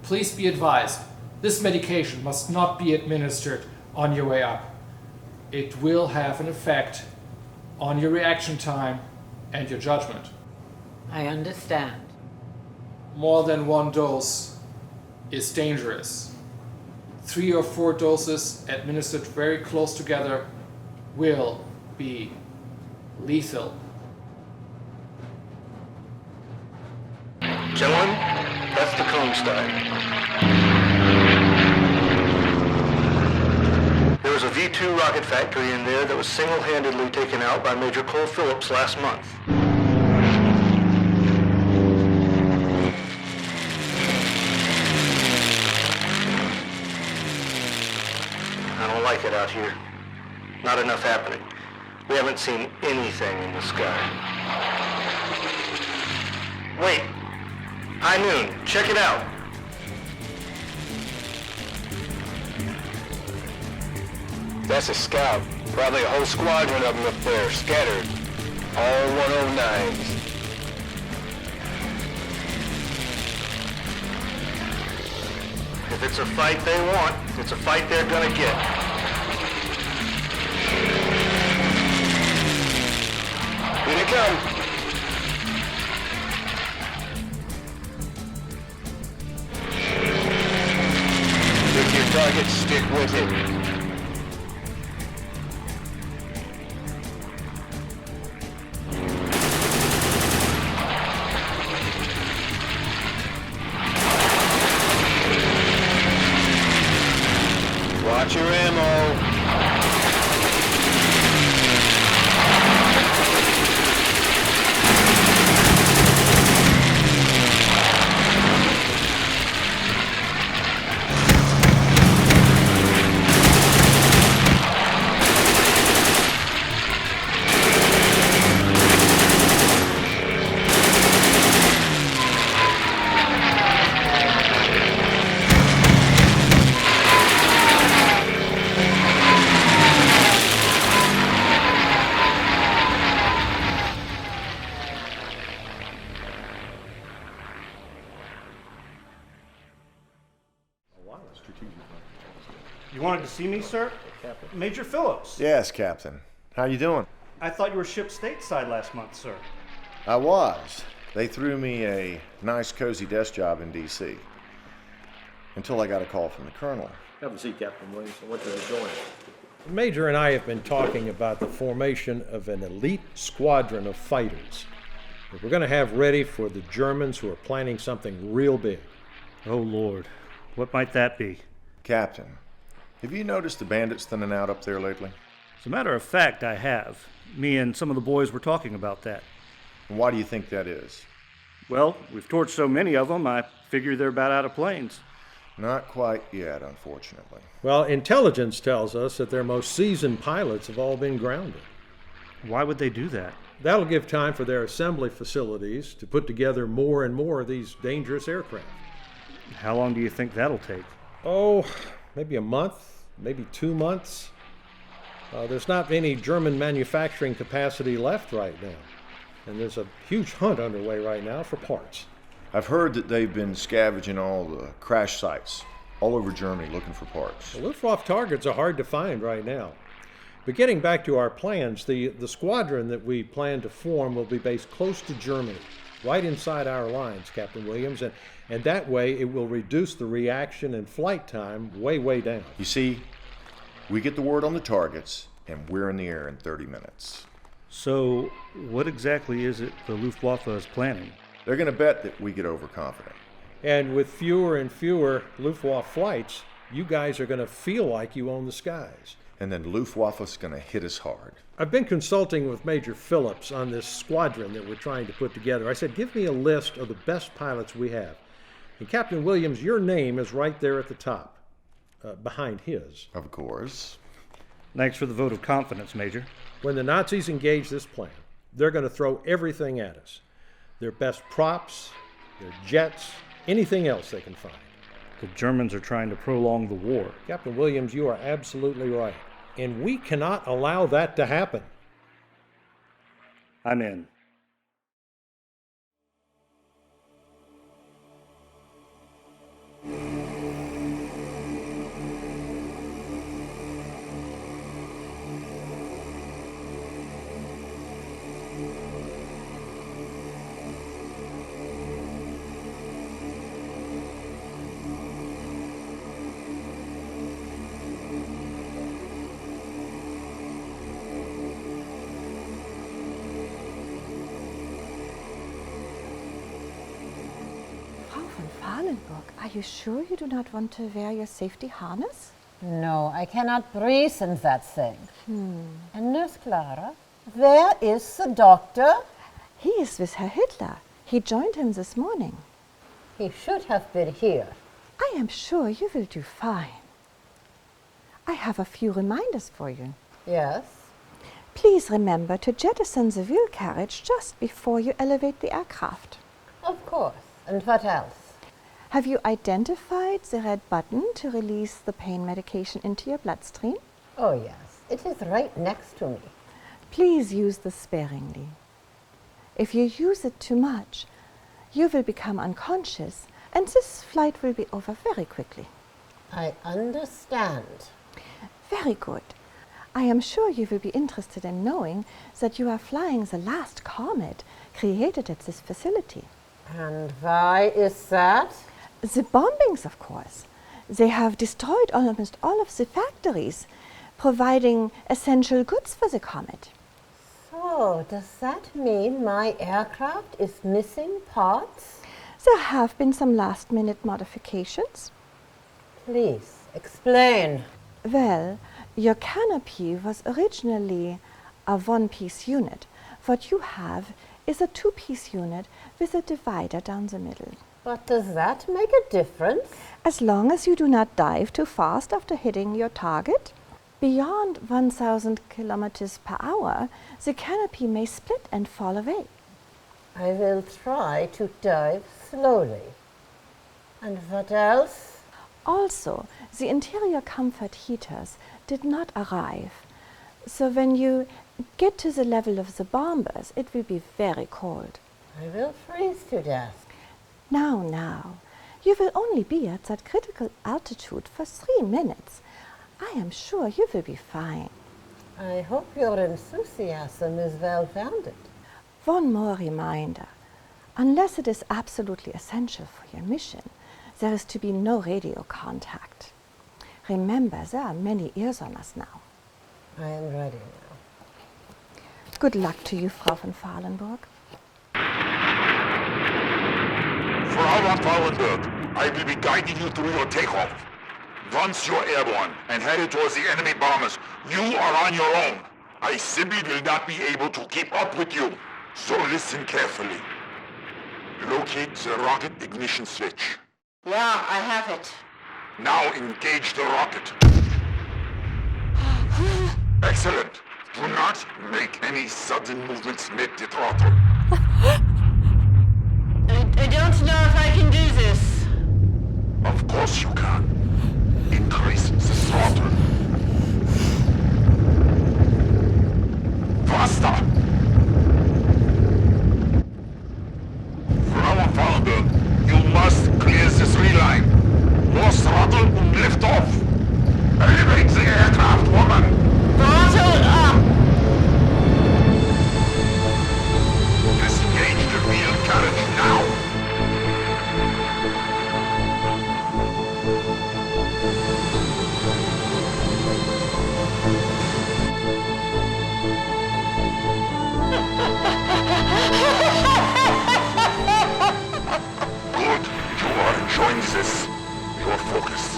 Please be advised, this medication must not be administered on your way up. It will have an effect on your reaction time and your judgment. I understand. More than one dose is dangerous. 3 or 4 doses administered very close together will be lethal. Gentlemen, that's the Kronstein. There was a V2 rocket factory in there that was single-handedly taken out by Major Cole Phillips last month. I don't like it out here. Not enough happening. We haven't seen anything in the sky. Wait. High noon. Check it out. That's a scout. Probably a whole squadron of them up there, scattered. All 109s. If it's a fight they want, it's a fight they're gonna get. Here they come. Pick your target, stick with it. Watch your ammo. You wanted to see me, sir? Major Phillips. Yes, Captain. How you doing? I thought you were shipped stateside last month, sir. I was. They threw me a nice, cozy desk job in D.C. until I got a call from the colonel. Have a seat, Captain Williams. I want you to join us. The Major and I have been talking about the formation of an elite squadron of fighters that we're going to have ready for the Germans who are planning something real big. Oh, Lord. What might that be? Captain, have you noticed the bandits thinning out up there lately? As a matter of fact, I have. Me and some of the boys were talking about that. And why do you think that is? Well, we've torched so many of them, I figure they're about out of planes. Not quite yet, unfortunately. Well, intelligence tells us that their most seasoned pilots have all been grounded. Why would they do that? That'll give time for their assembly facilities to put together more and more of these dangerous aircraft. How long do you think that'll take? Oh, maybe a month, maybe 2 months. There's not any German manufacturing capacity left right now. And there's a huge hunt underway right now for parts. I've heard that they've been scavenging all the crash sites all over Germany looking for parts. The Luftwaffe targets are hard to find right now. But getting back to our plans, the squadron that we plan to form will be based close to Germany, right inside our lines, Captain Williams, and that way it will reduce the reaction and flight time way down. You see, we get the word on the targets, and we're in the air in 30 minutes. So, what exactly is it the Luftwaffe is planning? They're going to bet that we get overconfident. And with fewer and fewer Luftwaffe flights, you guys are going to feel like you own the skies. And then Luftwaffe's going to hit us hard. I've been consulting with Major Phillips on this squadron that we're trying to put together. I said, give me a list of the best pilots we have. And Captain Williams, your name is right there at the top, behind his. Of course. Thanks for the vote of confidence, Major. When the Nazis engage this plan, they're going to throw everything at us. Their best props, their jets, anything else they can find. The Germans are trying to prolong the war. Captain Williams, you are absolutely right. And we cannot allow that to happen. I'm in. Are you sure you do not want to wear your safety harness? No, I cannot breathe in that thing. And Nurse Clara, where is the doctor? He is with Herr Hitler. He joined him this morning. He should have been here. I am sure you will do fine. I have a few reminders for you. Yes? Please remember to jettison the wheel carriage just before you elevate the aircraft. Of course. And what else? Have you identified the red button to release the pain medication into your bloodstream? Oh, yes. It is right next to me. Please use this sparingly. If you use it too much, you will become unconscious, and this flight will be over very quickly. I understand. Very good. I am sure you will be interested in knowing that you are flying the last Komet created at this facility. And why is that? The bombings, of course. They have destroyed almost all of the factories, providing essential goods for the Komet. So, does that mean my aircraft is missing parts? There have been some last-minute modifications. Please, explain. Well, your canopy was originally a one-piece unit. What you have is a two-piece unit with a divider down the middle. But does that make a difference? As long as you do not dive too fast after hitting your target. Beyond 1,000 kilometers per hour, the canopy may split and fall away. I will try to dive slowly. And what else? Also, the interior comfort heaters did not arrive. So when you get to the level of the bombers, it will be very cold. I will freeze to death. Now, You will only be at that critical altitude for 3 minutes. I am sure you will be fine. I hope your enthusiasm is well-founded. One more reminder. Unless it is absolutely essential for your mission, there is to be no radio contact. Remember, there are many ears on us now. I am ready now. Good luck to you, Frau von Fahlenburg. Frau von Fahlenburg, I will be guiding you through your takeoff. Once you're airborne and headed towards the enemy bombers, you are on your own. I simply will not be able to keep up with you. So listen carefully. Locate the rocket ignition switch. Yeah, I have it. Now engage the rocket. Excellent. Do not make any sudden movements mid the throttle. I don't know if I can do this. Of course you can. Increase the throttle. Faster! Frau von Fahlenburg, you must clear this reline. More throttle and lift off. Elevate the aircraft, woman. Throttle up! Disengage the wheel carriage now. Good. You are enjoying this. You are focused.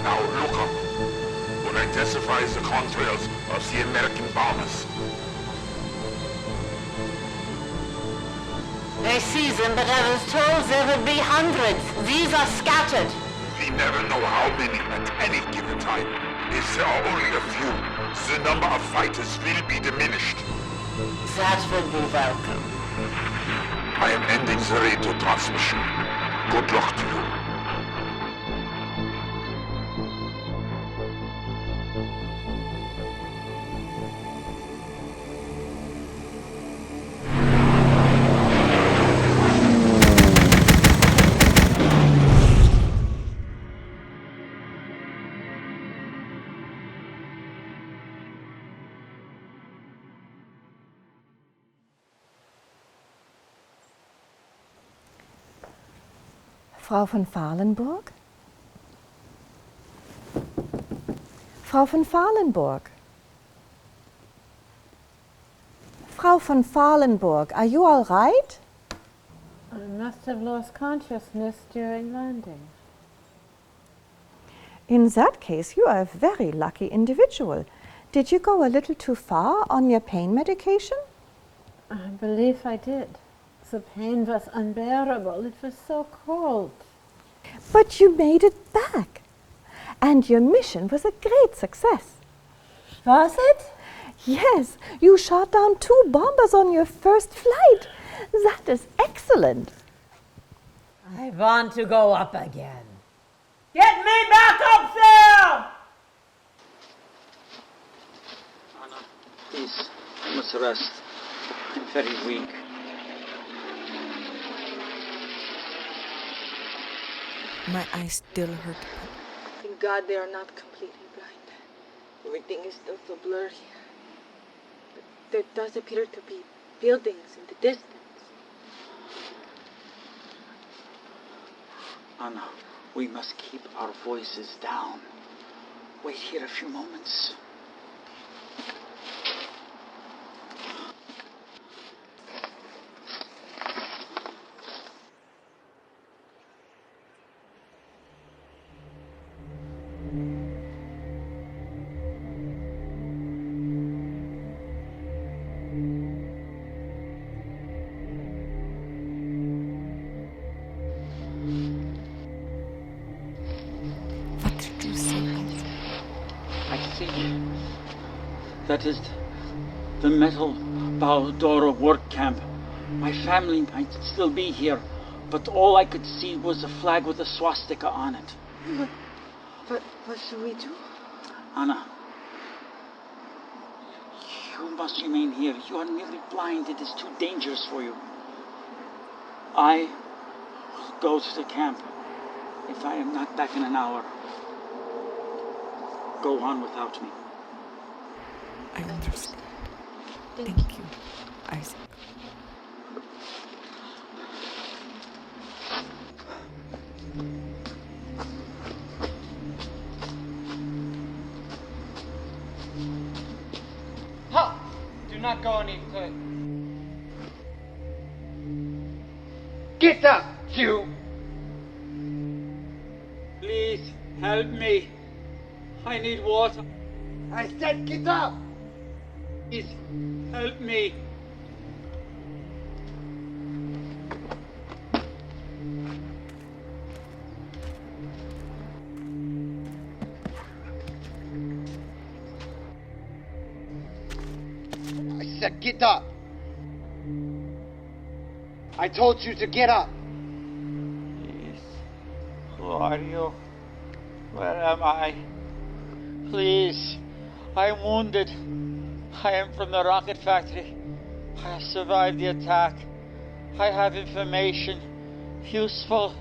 Now look up. What identifies the contrails of the American bombers. I see them, but I was told there would be hundreds. These are scattered. We never know how many at any given time. If there are only a few, the number of fighters will be diminished. That would be welcome. I am ending the radio transmission. Good luck to you. Frau von Fahlenburg? Frau von Fahlenburg? Frau von Fahlenburg, are you all right? I must have lost consciousness during landing. In that case, you are a very lucky individual. Did you go a little too far on your pain medication? I believe I did. The pain was unbearable. It was so cold. But you made it back. And your mission was a great success. Was it? Yes, you shot down 2 bombers on your first flight. That is excellent. I want to go up again. Get me back up there! Anna, please, I must rest. I'm very weak. My eyes still hurt. Thank God they are not completely blind. Everything is still so blurry. But there does appear to be buildings in the distance. Anna, we must keep our voices down. Wait here a few moments. That is the metal Baldoro work camp. My family might still be here, but all I could see was a flag with a swastika on it. But what should we do? Anna, You must remain here. You are nearly blind. It is too dangerous for you. I will go to the camp. If I am not back in an hour, go on without me. I understand. Thank you, Isaac. Halt! Do not go any further. Get up, you! Please help me. I need water. I said get up! Please help me. I said get up! I told you to get up! Please. Who are you? Where am I? Please. I am wounded. I am from the rocket factory. I have survived the attack. I have information. Useful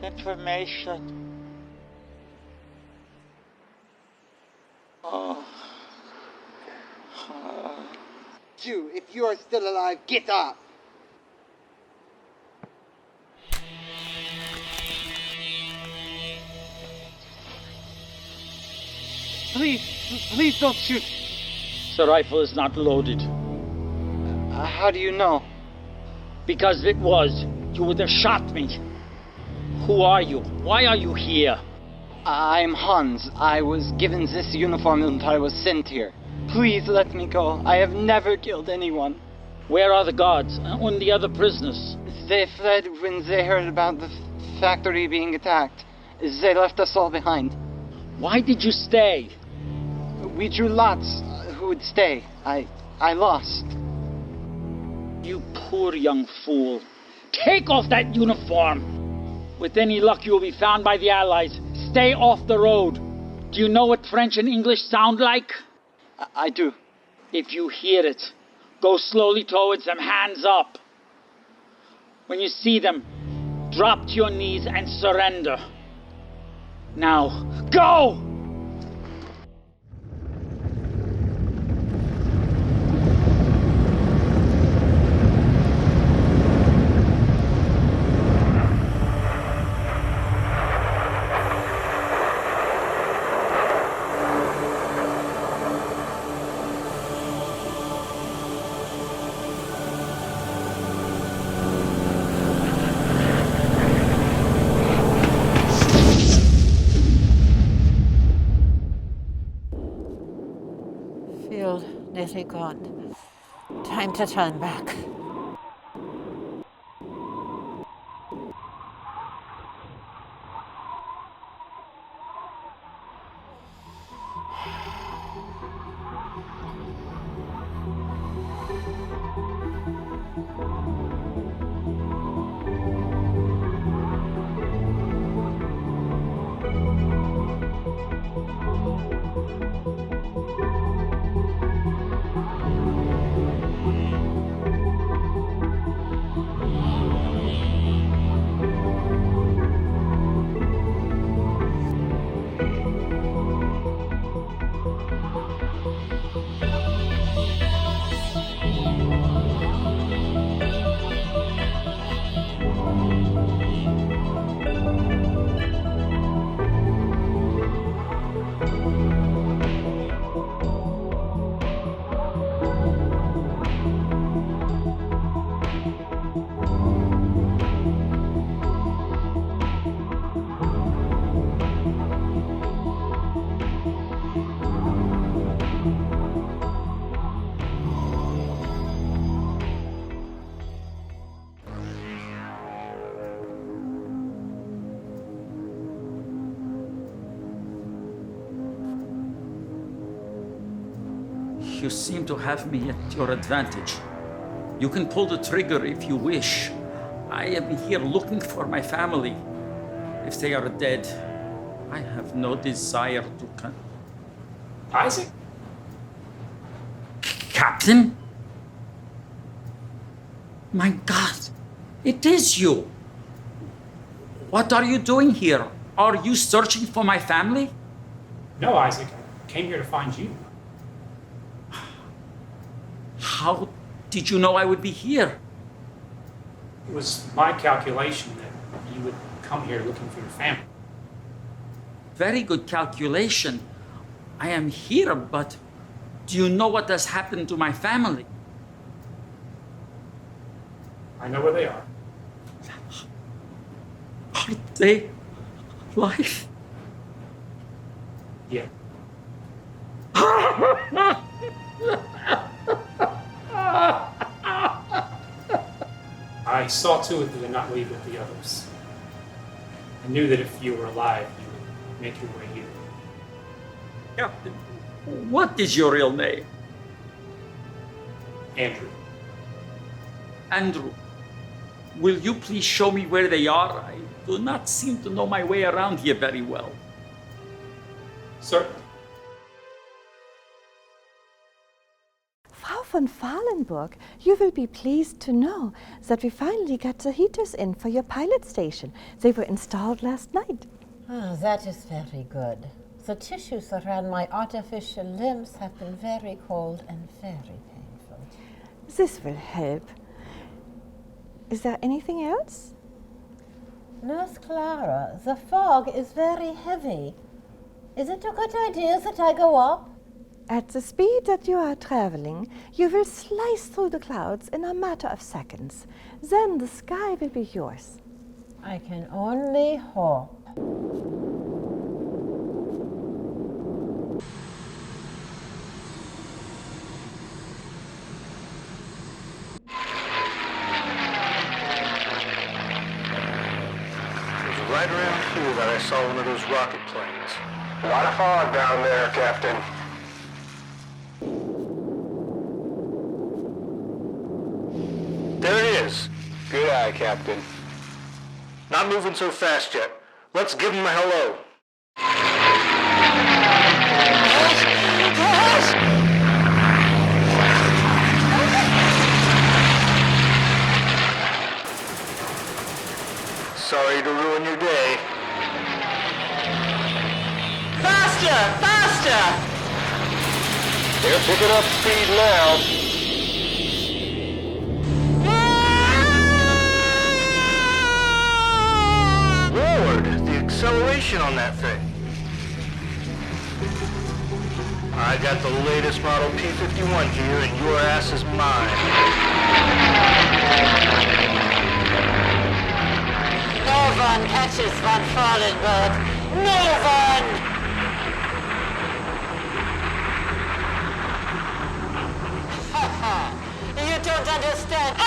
information. Oh. You, if you are still alive, get up! Please don't shoot. The rifle is not loaded. How do you know? Because it was. You would have shot me. Who are you? Why are you here? I'm Hans. I was given this uniform and I was sent here. Please let me go. I have never killed anyone. Where are the guards and the other prisoners? They fled when they heard about the factory being attacked. They left us all behind. Why did you stay? We drew lots who would stay. I lost. You poor young fool. Take off that uniform. With any luck, you will be found by the Allies. Stay off the road. Do you know what French and English sound like? I do. If you hear it, go slowly towards them, hands up. When you see them, drop to your knees and surrender. Now, go! Nearly gone. Time to turn back. You seem to have me at your advantage. You can pull the trigger if you wish. I am here looking for my family. If they are dead, I have no desire to Isaac? Captain? My God, it is you. What are you doing here? Are you searching for my family? No, Isaac. I came here to find you. How did you know I would be here? It was my calculation that you would come here looking for your family. Very good calculation. I am here, but do you know what has happened to my family? I know where they are. Are they alive? Yeah. I saw to it that I did not leave with the others. I knew that if you were alive, you would make your way here. Captain, what is your real name? Andrew. Andrew, will you please show me where they are? I do not seem to know my way around here very well. Certainly. Frau von Fahlenburg, you will be pleased to know that we finally got the heaters in for your pilot station. They were installed last night. Ah, that is very good. The tissues around my artificial limbs have been very cold and very painful. This will help. Is there anything else? Nurse Clara, the fog is very heavy. Is it a good idea that I go up? At the speed that you are traveling, you will slice through the clouds in a matter of seconds. Then the sky will be yours. I can only hope. It was right around here that I saw one of those rocket planes. A lot of fog down there, Captain. There it is. Good eye, Captain. Not moving so fast yet. Let's give him a hello. Sorry to ruin your day. Faster! Faster! They're picking up speed now. Lord, the acceleration on that thing. I got the latest model P-51 here, and your ass is mine. No one catches von Fahlenburg. No one! You don't understand. I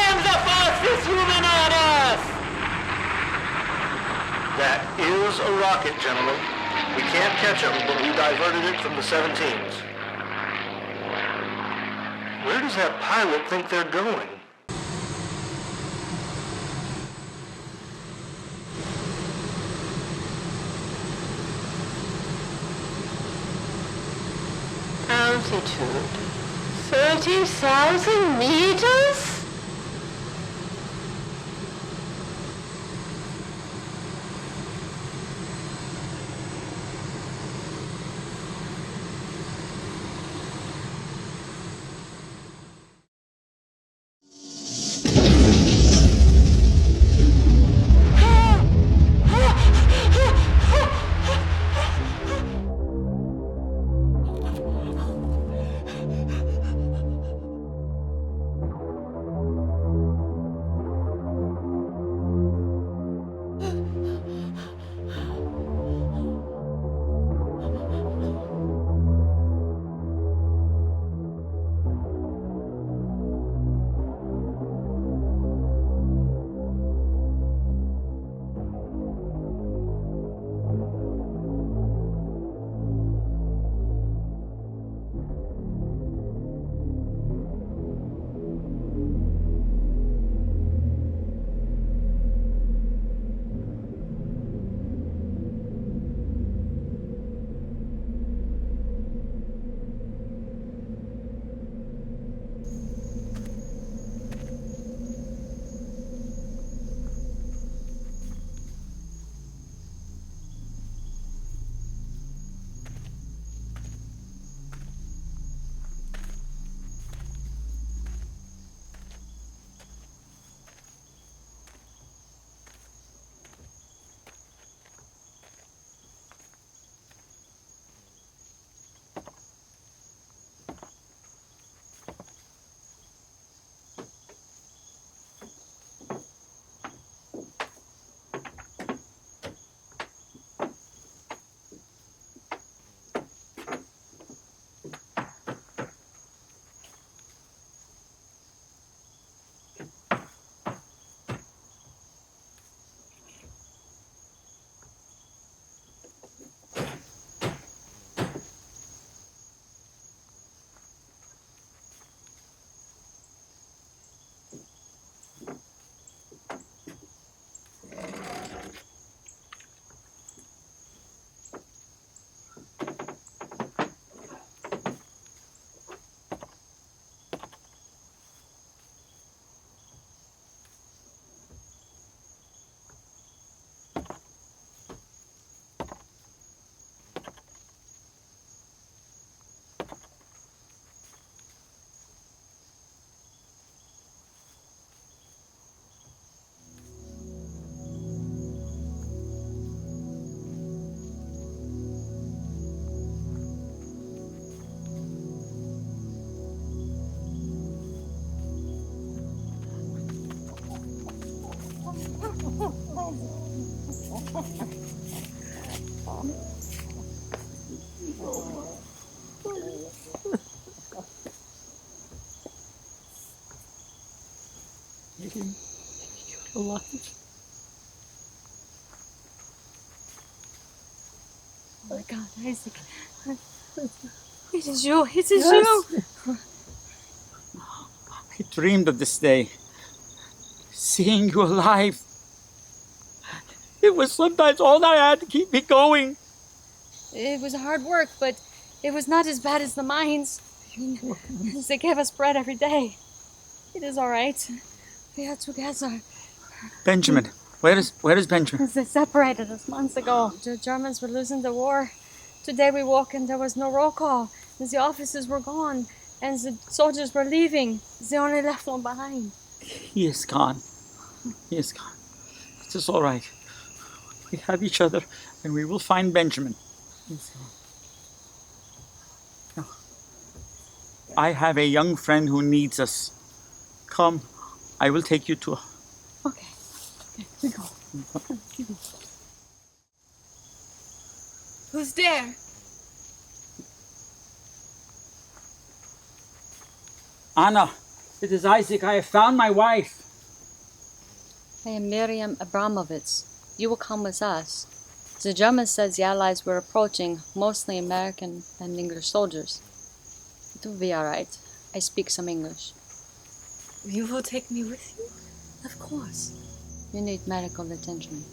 am the fastest human on Earth! That is a rocket, gentlemen. We can't catch him, but we diverted it from the 17s. Where does that pilot think they're going? Altitude 30,000 meters? You're alive. Oh my God, Isaac. It is you. It is you. I dreamed of this day. Seeing you alive. It was sometimes all that I had to keep me going. It was hard work, but it was not as bad as the mines. They gave us bread every day. It is all right. We are together. Benjamin. Where is Benjamin? They separated us months ago. The Germans were losing the war. Today we woke and there was no roll call. The officers were gone and the soldiers were leaving. They only left one behind. He is gone. He is gone. It is all right. We have each other and we will find Benjamin. No. I have a young friend who needs us. Come, I will take you to her. Okay, we go. Who's there? Anna, it is Isaac. I have found my wife. I am Miriam Abramovitz. You will come with us. The Germans said the Allies were approaching, mostly American and English soldiers. It will be all right. I speak some English. You will take me with you? Of course. You need medical attention.